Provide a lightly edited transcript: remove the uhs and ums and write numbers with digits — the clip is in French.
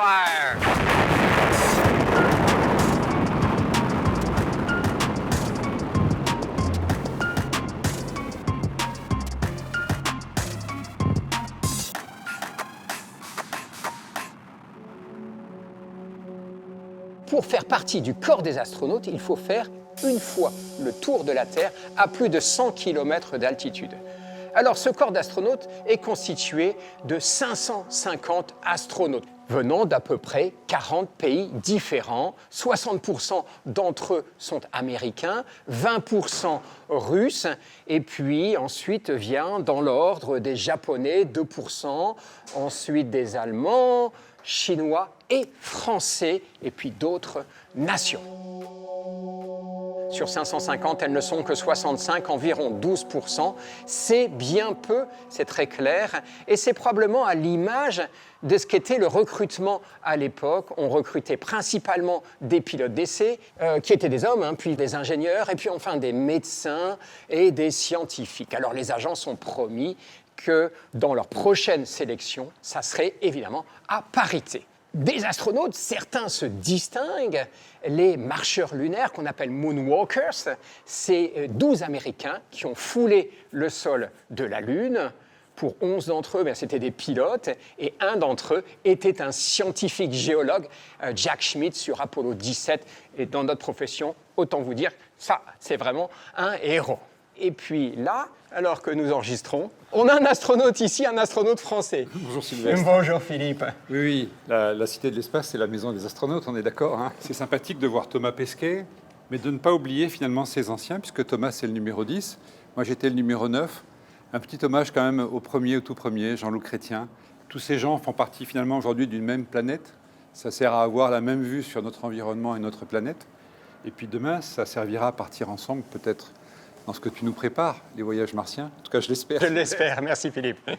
fire! Pour faire partie du corps des astronautes, il faut faire une fois le tour de la Terre à plus de 100 km d'altitude. Alors ce corps d'astronautes est constitué de 550 astronautes venant d'à peu près 40 pays différents. 60% d'entre eux sont américains, 20% russes, et puis ensuite vient dans l'ordre des Japonais, 2%, ensuite des Allemands, Chinois et Français, et puis d'autres nations. Sur 550, elles ne sont que 65, environ 12%. C'est bien peu, c'est très clair, et c'est probablement à l'image de ce qu'était le recrutement à l'époque. On recrutait principalement des pilotes d'essai, qui étaient des hommes, puis des ingénieurs, et puis enfin des médecins et des scientifiques. Alors les agents ont promis que dans leur prochaine sélection, ça serait évidemment à parité. Des astronautes, certains se distinguent. Les marcheurs lunaires, qu'on appelle moonwalkers, c'est 12 Américains qui ont foulé le sol de la Lune. Pour 11 d'entre eux, c'était des pilotes, et un d'entre eux était un scientifique géologue, Jack Schmitt, sur Apollo 17. Et dans notre profession, autant vous dire, ça, c'est vraiment un héros. Et puis là, alors que nous enregistrons, on a un astronaute ici, un astronaute français. Bonjour Sylvestre. Bonjour Philippe. Oui, la Cité de l'Espace, c'est la maison des astronautes, on est d'accord, hein. C'est sympathique de voir Thomas Pesquet, mais de ne pas oublier finalement ses anciens, puisque Thomas, c'est le numéro 10. Moi, j'étais le numéro 9. Un petit hommage quand même au tout premier, Jean-Loup Chrétien. Tous ces gens font partie finalement aujourd'hui d'une même planète. Ça sert à avoir la même vue sur notre environnement et notre planète. Et puis demain, ça servira à partir ensemble peut-être dans ce que tu nous prépares, les voyages martiens. En tout cas, je l'espère. Je l'espère, merci Philippe.